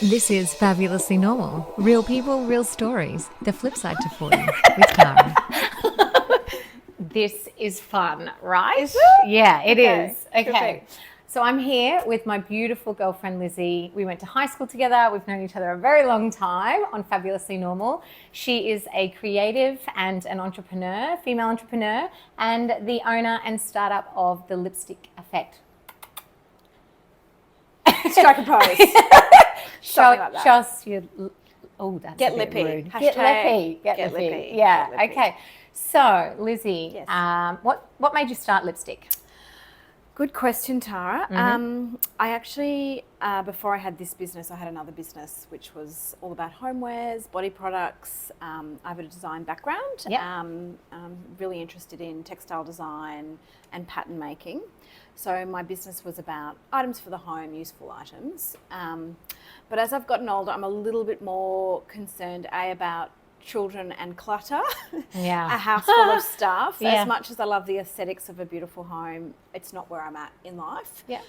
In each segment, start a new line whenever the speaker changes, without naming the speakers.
This is Fabulously Normal. Real people, real stories. The flip side to 40 with Tara.
This is fun, right?
Is it?
Yeah, it
Okay,
is. Okay.
perfect.
So I'm here with my beautiful girlfriend, Lizzie. We went to high school together. We've known each other a very long time on Fabulously Normal. She is a creative and an entrepreneur, female entrepreneur, and the owner and startup of the Lipstick Effect.
Strike a pose.
Show us your... Oh, that's
Get
a bit
lippy.
rude.
Hashtag
Get lippy.
get
Get lippy.
lippy.
Yeah.
Get lippy.
Okay. So, Lizzie,
Yes.
what made you start Lipstick?
Good question, Tara. I actually, before I had this business, I had another business which was all about homewares, body products. I have a design background.
Yep.
I'm really interested in textile design and pattern making. So my business was about items for the home, useful items. But as I've gotten older, I'm a little bit more concerned, about children and clutter.
Yeah.
A house full of stuff.
Yeah.
As much as I love the aesthetics of a beautiful home, it's not where I'm at in life.
Yeah.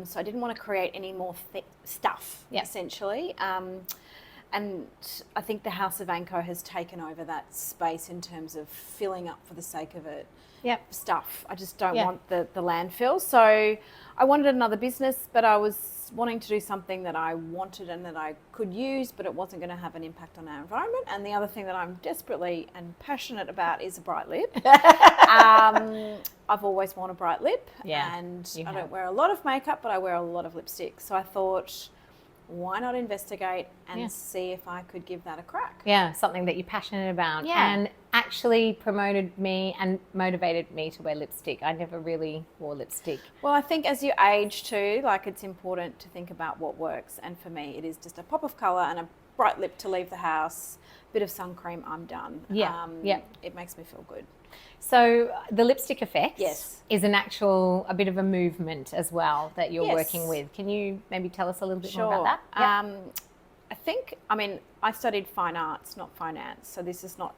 So I didn't want to create any more stuff,
Yeah.
essentially. And I think the House of Anko has taken over that space in terms of filling up for the sake of it.
Yep.
Stuff. I just don't
Yeah.
want the landfill. So I wanted another business, but I was wanting to do something that I wanted and that I could use, but it wasn't going to have an impact on our environment. And the other thing that I'm desperately and passionate about is a bright lip. I've always worn a bright lip,
Yeah,
and
you
I
have.
don't wear a lot of makeup, but I wear a lot of lipstick. So I thought, why not investigate and
Yeah.
see if I could give that a crack?
Yeah, something that you're passionate about.
Yeah.
And actually promoted me and motivated me to wear lipstick. I never really wore lipstick.
Well, I think as you age too, like it's important to think about what works. And for me, it is just a pop of colour and a bright lip to leave the house, bit of sun cream, I'm done.
Yeah, yeah.
It makes me feel good.
So the Lipstick Effect
Yes.
is a bit of a movement as well that you're
Yes.
working with. Can you maybe tell us a little bit more
Sure.
about that?
I studied fine arts, not finance. So this is not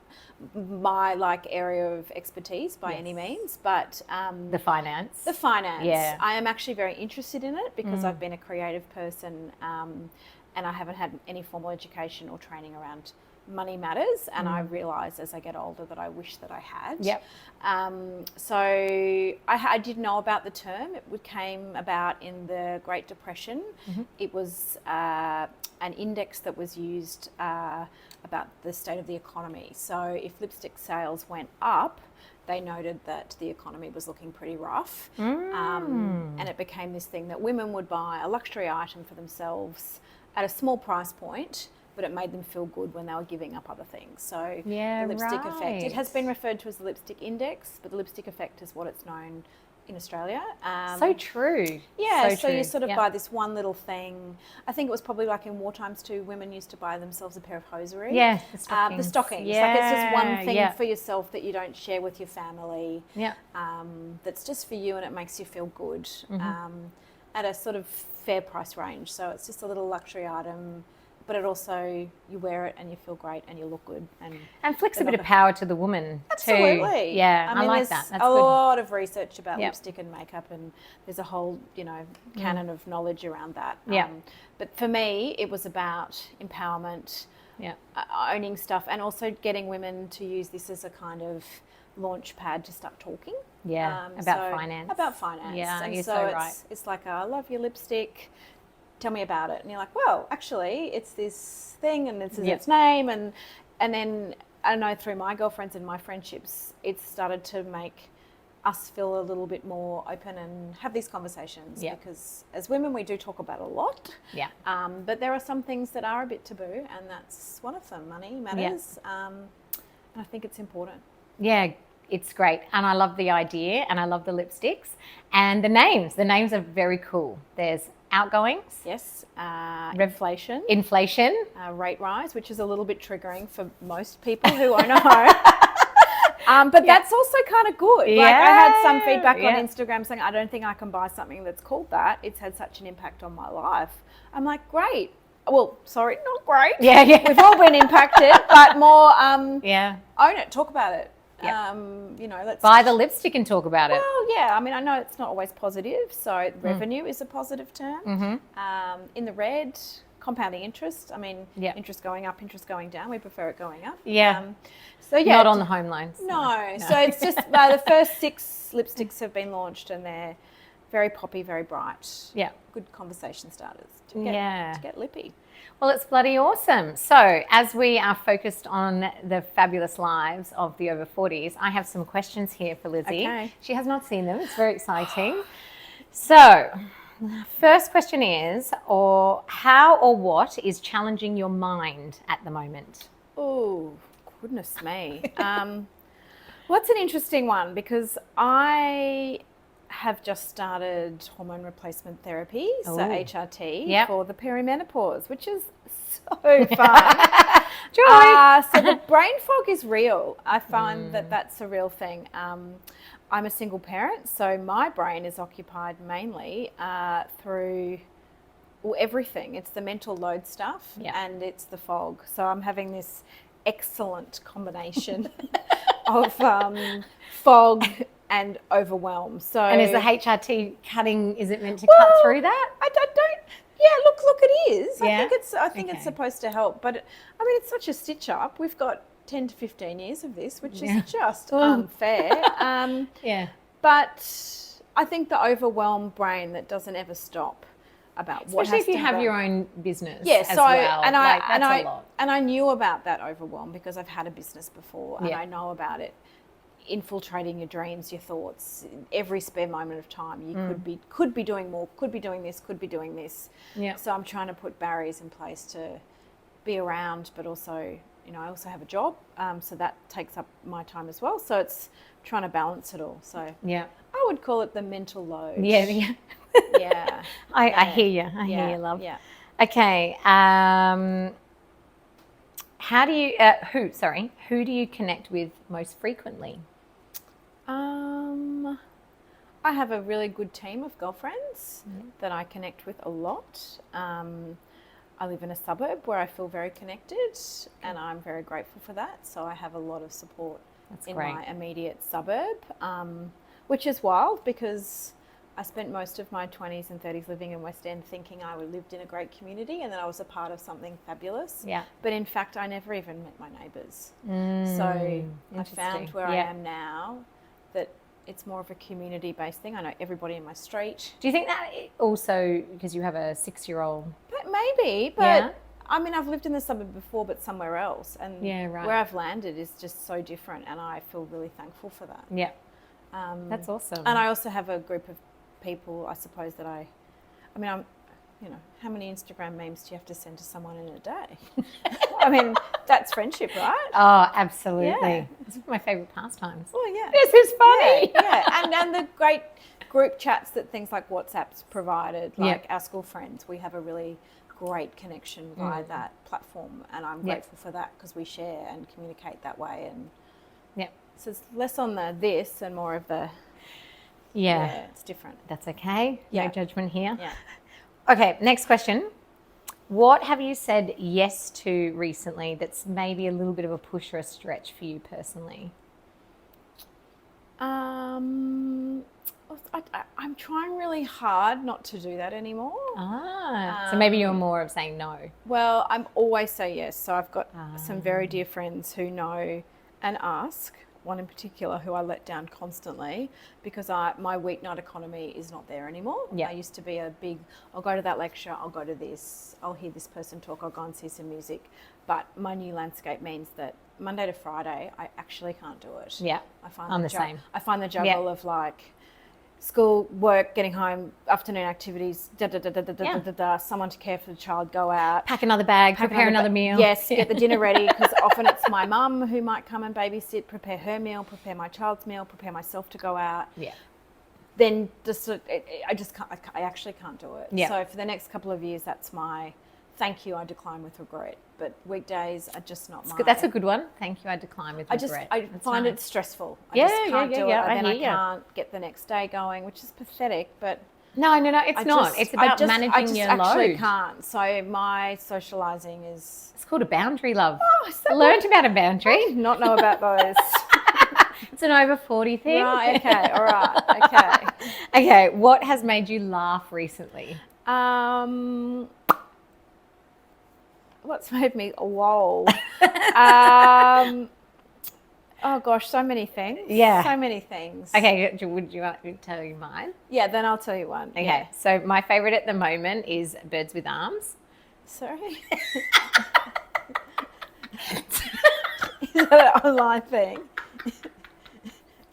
my area of expertise by any means, but
The finance.
the finance.
Yeah.
I am actually very interested in it because I've been a creative person and I haven't had any formal education or training around money matters, and I realise as I get older that I wish that I had.
Yep.
So I did know about the term. It came about in the Great Depression. It was an index that was used about the state of the economy. So if lipstick sales went up, they noted that the economy was looking pretty rough. And it became this thing that women would buy a luxury item for themselves at a small price point, but it made them feel good when they were giving up other things. So
Yeah,
the lipstick effect. It has
right.
been referred to as the lipstick index, but the lipstick effect is what it's known in Australia.
So true.
Yeah, so you
true.
sort of
Yeah.
buy this one little thing. I think it was probably like in war times too, women used to buy themselves a pair of hosiery.
Yeah, the
The
stockings.
stockings. Like it's just one thing
Yeah.
for yourself that you don't share with your family.
Yeah.
That's just for you and it makes you feel good at a sort of fair price range. So it's just a little luxury item, but it also, you wear it and you feel great and you look good.
And flicks a bit of power to the woman
Absolutely.
too. Yeah, I like
there's
that. That's
a
good.
lot of research about
Yep.
lipstick and makeup, and there's a whole, canon of knowledge around that.
Yeah.
But for me, it was about empowerment,
Yeah.
owning stuff, and also getting women to use this as a kind of launch pad to start talking.
Yeah, about finance.
About finance.
Yeah,
and
you're
so
so
it's,
right.
it's like, I love your lipstick. Tell me about it. And you're like, well, actually, it's this thing and this is
Yep.
its name. And then, I know through my girlfriends and my friendships, it's started to make us feel a little bit more open and have these conversations.
Yep.
Because as women, we do talk about a lot.
Yeah.
But there are some things that are a bit taboo, and that's one of them. Money matters. And I think it's important.
Yeah, it's great. And I love the idea and I love the lipsticks. And the names are very cool. There's outgoings,
Yes. Inflation.
inflation.
Rate rise, which is a little bit triggering for most people who own a home. But that's also kind of good. Like I had some feedback
Yeah.
on Instagram saying, I don't think I can buy something that's called that. It's had such an impact on my life. I'm like, great. Well, sorry, not great.
Yeah, yeah.
We've all been impacted, but more
Yeah.
own it, talk about it.
Yep.
Let's
Buy the lipstick and talk about it.
Well, yeah. I mean, I know it's not always positive. So revenue is a positive term. In the red, compounding interest. I mean,
Yeah.
interest going up, interest going down. We prefer it going up.
Yeah.
So yeah,
Not on the home loans.
No. So it's just the first 6 lipsticks have been launched, and they're very poppy, very bright.
Yeah.
Good conversation starters to get lippy.
Well, it's bloody awesome. So, as we are focused on the fabulous lives of the over 40s, I have some questions here for Lizzie.
Okay.
She has not seen them. It's very exciting. So, first question is, how or what is challenging your mind at the moment?
Oh, goodness me. What's an interesting one, because I have just started hormone replacement therapy, so HRT, for the perimenopause, which is so fun.
Joy!
So the brain fog is real. I find that that's a real thing. I'm a single parent, so my brain is occupied mainly through everything. It's the mental load stuff and it's the fog. So I'm having this excellent combination of fog and overwhelm. So,
And is the HRT cutting, is it meant to cut through that?
I don't. Yeah, look, it is.
Yeah?
I think it's supposed to help, but I mean, it's such a stitch up. We've got 10 to 15 years of this, which is just unfair. But I think the overwhelmed brain that doesn't ever stop about what
Especially
has
if you
to
have
happen.
your own business.
Yeah,
as
so
well.
and
that's a lot.
I knew about that overwhelm because I've had a business before, and
Yeah.
I know about it infiltrating your dreams, your thoughts, every spare moment of time. You could be doing more, could be doing this, could be doing this.
Yeah.
So I'm trying to put barriers in place to be around, but also, I also have a job, so that takes up my time as well. So it's trying to balance it all. So
Yeah.
I would call it the mental load.
Yeah.
Yeah.
I hear you. I hear you, love.
Yeah.
Okay. How do you, who do you connect with most frequently?
I have a really good team of girlfriends that I connect with a lot. I live in a suburb where I feel very connected, and I'm very grateful for that. So I have a lot of support in
great.
my immediate suburb, which is wild because I spent most of my 20s and 30s living in West End thinking I lived in a great community and that I was a part of something fabulous.
Yeah.
But in fact, I never even met my neighbours. So I found where I am now that it's more of a community-based thing. I know everybody in my street.
Do you think that also, because you have a 6-year-old?
But maybe, but I mean, I've lived in the suburb before, but somewhere else. And where I've landed is just so different, and I feel really thankful for that.
Yeah. That's awesome.
And I also have a group of people, I suppose, that how many Instagram memes do you have to send to someone in a day? I mean, that's friendship, right?
Oh, absolutely.
Yeah.
It's one of my favourite pastimes.
Oh, yeah.
This is funny.
Yeah. And the great group chats that things like WhatsApp's provided, like our school friends, we have a really great connection via that platform, and I'm grateful for that because we share and communicate that way. And so it's less on the this and more of the it's different.
That's okay. No judgment here.
Yeah.
Okay, next question. What have you said yes to recently that's maybe a little bit of a push or a stretch for you personally?
I'm trying really hard not to do that anymore.
So maybe you're more of saying no.
Well, I'm always say yes. So I've got some very dear friends who know and ask. One in particular who I let down constantly because my weeknight economy is not there anymore. I used to be a big, I'll go to that lecture, I'll go to this, I'll hear this person talk, I'll go and see some music. But my new landscape means that Monday to Friday, I actually can't do it.
Yeah, I'm the same.
I find the juggle of like school, work, getting home, afternoon activities, someone to care for the child, go out.
Pack another bag, prepare another meal.
Yes, get the dinner ready because often it's my mum who might come and babysit, prepare her meal, prepare my child's meal, prepare myself to go out.
Yeah.
Then I just can't, I actually can't do it.
Yeah.
So for the next couple of years, that's my thank you, I decline with regret. But weekdays are just not my...
That's a good one. Thank you, I decline with regret.
I find it stressful. I
Yeah,
just can't do it.
I
And then I
hear ya.
can't get the next day going, which is pathetic, but...
No, it's not. It's about managing your load.
I actually can't. So my socialising is...
It's called a boundary, love.
Oh, is that
I learned about a boundary.
I did not know about those.
It's an over 40 thing.
Right, okay, all right, okay.
Okay, what has made you laugh recently?
What's made me whoa? Oh gosh, so many things.
Yeah.
So many things.
Okay, would you want me to tell you mine?
Yeah, then I'll tell you one.
Okay,
Yeah.
so my favourite at the moment is birds with arms.
Sorry. Is that an online thing?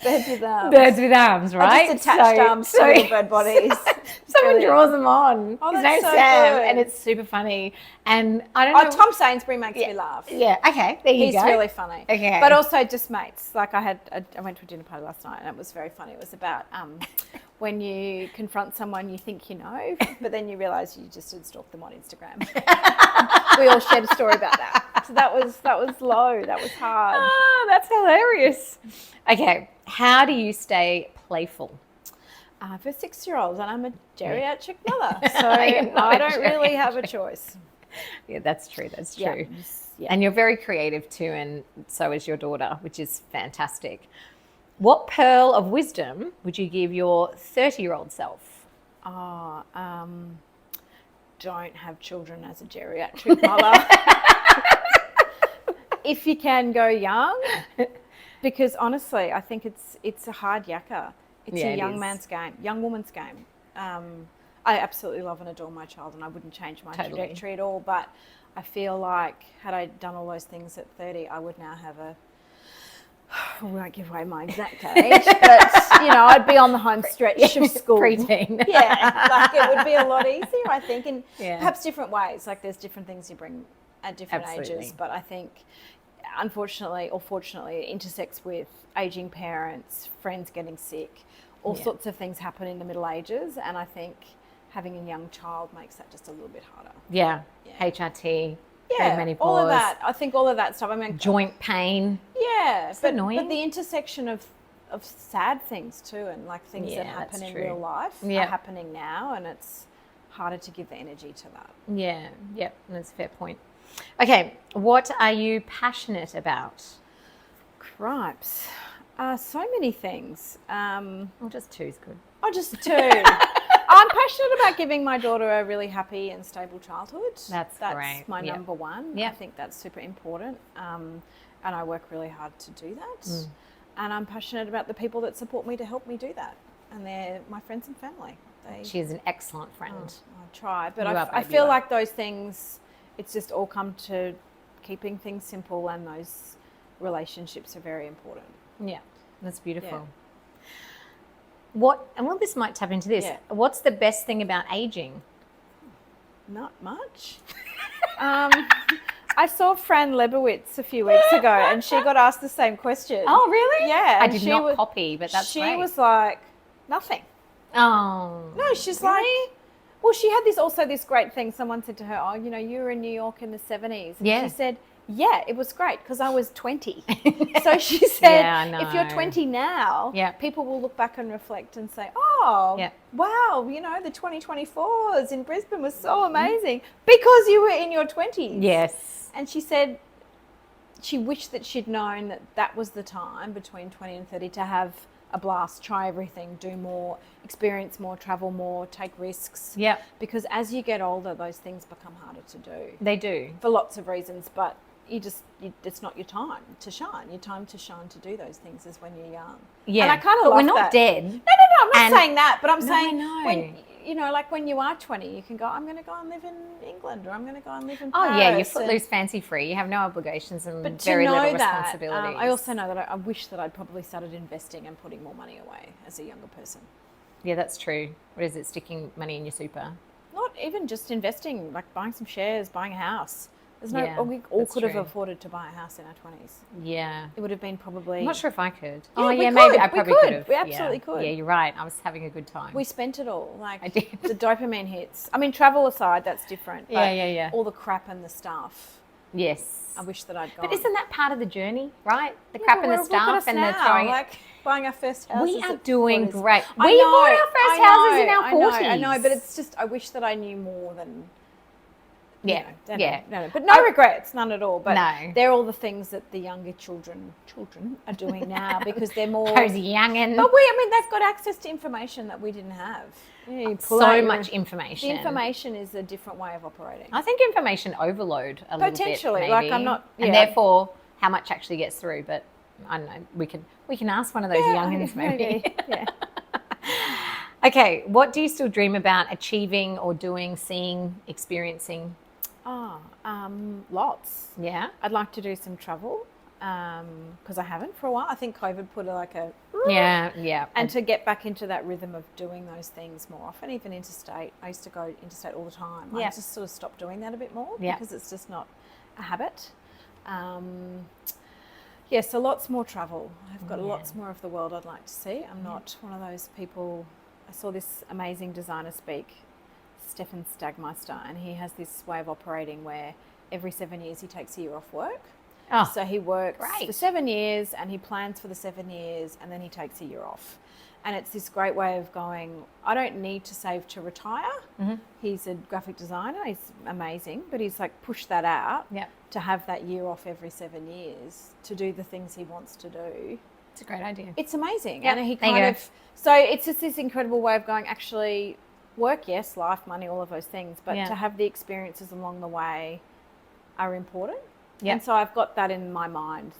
Birds with arms.
Birds with arms, right?
I just attached arms to little bird bodies.
Someone
Brilliant.
draws them on.
Oh,
His
that's
name's
so
Sam,
good.
and it's super funny. And I don't know.
Oh, Tom Sainsbury makes me laugh.
Yeah. Okay. There you
He's
go.
really funny.
Okay.
But also just mates. Like I went to a dinner party last night and it was very funny. It was about when you confront someone you think you know, but then you realise you just had stalked them on Instagram. We all shared a story about that. So that was low. That was hard.
Oh, that's hilarious. Okay. How do you stay playful?
For 6-year-olds, and I'm a geriatric mother, so
You're not
I
a
don't really have a choice.
Yeah, that's true. That's
Yeah.
true.
Yeah.
And you're very creative too, and so is your daughter, which is fantastic. What pearl of wisdom would you give your 30-year-old self?
Don't have children as a geriatric mother. If you can go young, because honestly, I think it's a hard yakka. It's
Yeah,
a
it
young
is.
man's game, young woman's game. I absolutely love and adore my child, and I wouldn't change my
Totally.
trajectory at all. But I feel like had I done all those things at 30, I would now have we won't give away my exact age, but I'd be on the home stretch of school.
Preteen.
Yeah, like it would be a lot easier, I think, in
Yeah.
perhaps different ways. Like there's different things you bring at different
Absolutely.
ages, but I think unfortunately or fortunately it intersects with aging parents, friends getting sick, all
Yeah.
sorts of things happen in the Middle Ages, and I think having a young child makes that just a little bit harder.
Yeah.
Yeah.
HRT.
Yeah,
perimenopause,
all of that. I think all of that stuff. I mean,
joint pain.
yeah, but
annoying.
the intersection of sad things too, and like things that
Yeah,
happen
that's
in
true.
real life
Yeah.
are happening now, and it's harder to give the energy to that.
Yeah. Yep. That's a fair point. Okay. What are you passionate about?
Cripes. So many things.
Well, just two's good.
Just two. I'm passionate about giving my daughter a really happy and stable childhood.
That's great.
my
Yep.
number one.
Yep.
I think that's super important. And I work really hard to do that. And I'm passionate about the people that support me to help me do that. And they're my friends and family.
She is an excellent friend.
I try, but
You are,
I
babe,
feel
you are.
like those things, it's just all come to keeping things simple, and those relationships are very important.
Yeah. That's beautiful.
Yeah.
This might tap into this.
Yeah.
What's the best thing about aging?
Not much. I saw Fran Lebowitz a few weeks ago, and she got asked the same question.
Oh, really?
Yeah.
I
and
did
she
not
was-
copy, but that's
She
great.
was like, nothing.
Oh.
No, she's
Really?
like, well, she had this great thing. Someone said to her, oh, you were in New York in the 70s. And
Yeah.
she said, yeah, it was great because I was 20. So she said,
Yeah, I
if you're
know.
20 now,
Yeah.
people will look back and reflect and say, oh,
Yeah.
wow, the 2024s in Brisbane was so amazing because you were in your 20s.
Yes.
And she said she wished that she'd known that was the time between 20 and 30 to have a blast, try everything, do more, experience more, travel more, take risks.
Yeah.
Because as you get older, those things become harder to do
They do.
for lots of reasons, but it's not your time to shine. Your time to shine to do those things is when you're young.
Yeah.
And I kind of
But
love
we're not
that.
dead.
No, I'm not
And-
saying that, but I'm
No, I
saying
know.
when, like when you are 20, you can go, I'm going to go and live in England, or I'm going to go and live in
Oh,
Paris.
yeah. You're
and-
footloose, fancy free. You have no obligations and
But
very
to know
little
that,
responsibilities.
I also know that I wish that I'd probably started investing and putting more money away as a younger person.
Yeah, that's true. What is it? Sticking money in your super?
Not even just investing, like buying some shares, buying a house. There's no,
Yeah,
we all
that's
could have
true.
afforded to buy a house in our 20s.
Yeah.
It would have been probably.
I'm not sure if I could.
Yeah,
Oh,
we
yeah, maybe.
could.
I
We
probably
could.
could have.
We absolutely
Yeah.
could.
Yeah, you're right. I was having a good time.
We spent it all. Like
I did.
the dopamine hits. I mean, travel aside, that's different. But
Yeah.
all the crap and the stuff.
Yes.
I wish that I'd gone.
But isn't that part of the journey, right? The
Yeah,
crap
but
and the
look at
stuff
us
and the
now,
throwing.
like buying our first house.
We are doing great.
I
We
know,
bought our first
I
houses in
know,
our 40s.
I know, but it's just I wish that I knew more than
Yeah,
but no regrets, none at all. But
No.
they're all the things that the younger children are doing now because they're more.
Those youngins.
But I mean, they've got access to information that we didn't have. You pull out
So
your-
much information.
The information is a different way of operating.
I think information overload a little bit.
Potentially,
Maybe.
like I'm not,
and therefore how much actually gets through. But I don't know. We can ask one of those youngins maybe.
Yeah.
Okay, what do you still dream about achieving or doing, seeing, experiencing?
Lots.
Yeah.
I'd like to do some travel because I haven't for a while. I think COVID put a
Yeah.
and to get back into that rhythm of doing those things more often, even interstate. I used to go interstate all the time.
Yeah.
I just sort of stopped doing that a bit more because it's just not a habit. So lots more travel. I've got lots more of the world I'd like to see. I'm not one of those people. I saw this amazing designer speak, Stefan Stagmeister, and he has this way of operating where every 7 years he takes a year off work.
Oh,
So he works
great.
for 7 years and he plans for the 7 years and then he takes a year off. And it's this great way of going, I don't need to save to retire.
Mm-hmm.
He's a graphic designer, he's amazing, but he's like pushed that out to have that year off every 7 years to do the things he wants to do.
it's a great idea.
It's amazing.
Yep,
And he
there you
kind
go.
of, so it's just this incredible way of going, actually, work, yes, life, money, all of those things, but to have the experiences along the way are important.
Yep.
And so I've got that in my mind.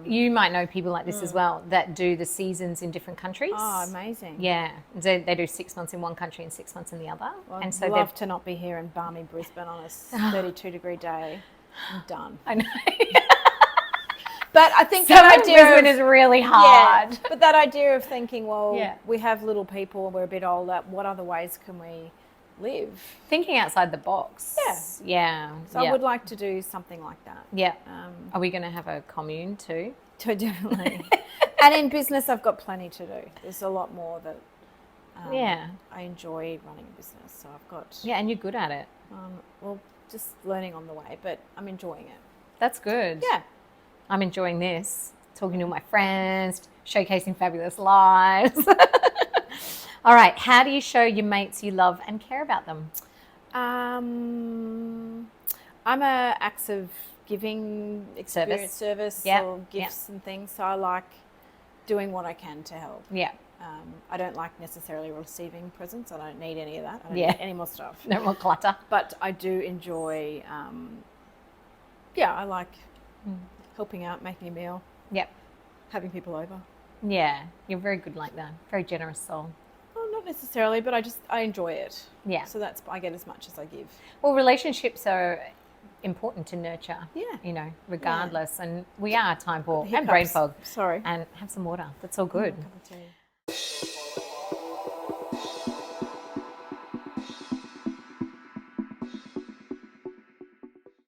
You might know people like this as well that do the seasons in different countries.
Oh, amazing.
Yeah, so they do 6 months in one country and 6 months in the other.
Well,
and so
I'd love to not be here in balmy Brisbane on a 32-degree day. I'm done.
I know.
But I think
Southern
that idea
Brisbane is really hard.
Yeah, but that idea of thinking, well,
Yeah.
we have little people, we're a bit older, what other ways can we live?
Thinking outside the box. Yeah.
So I would like to do something like that.
Yeah. Are we going to have a commune too?
So definitely. And in business, I've got plenty to do. There's a lot more that I enjoy running a business. So I've got,
Yeah, and you're good at it.
just learning on the way, but I'm enjoying it.
That's good.
Yeah.
I'm enjoying this, talking to my friends, showcasing fabulous lives. All right, how do you show your mates you love and care about them?
I'm a acts of giving experience, service or gifts and things. So I like doing what I can to help.
Yeah.
I don't like necessarily receiving presents. I don't need any of that. I don't
Yeah.
need any more stuff.
No more clutter.
But I do enjoy, I like helping out, making a meal,
Yep.
having people over.
Yeah, you're very good like that. Very generous soul.
Well, not necessarily, but I enjoy it.
Yeah.
So I get as much as I give.
Well, relationships are important to nurture.
Yeah.
Regardless. And we are time poor and
Hiccups.
brain fog.
Sorry.
And have some water. That's all good.
Cup of tea.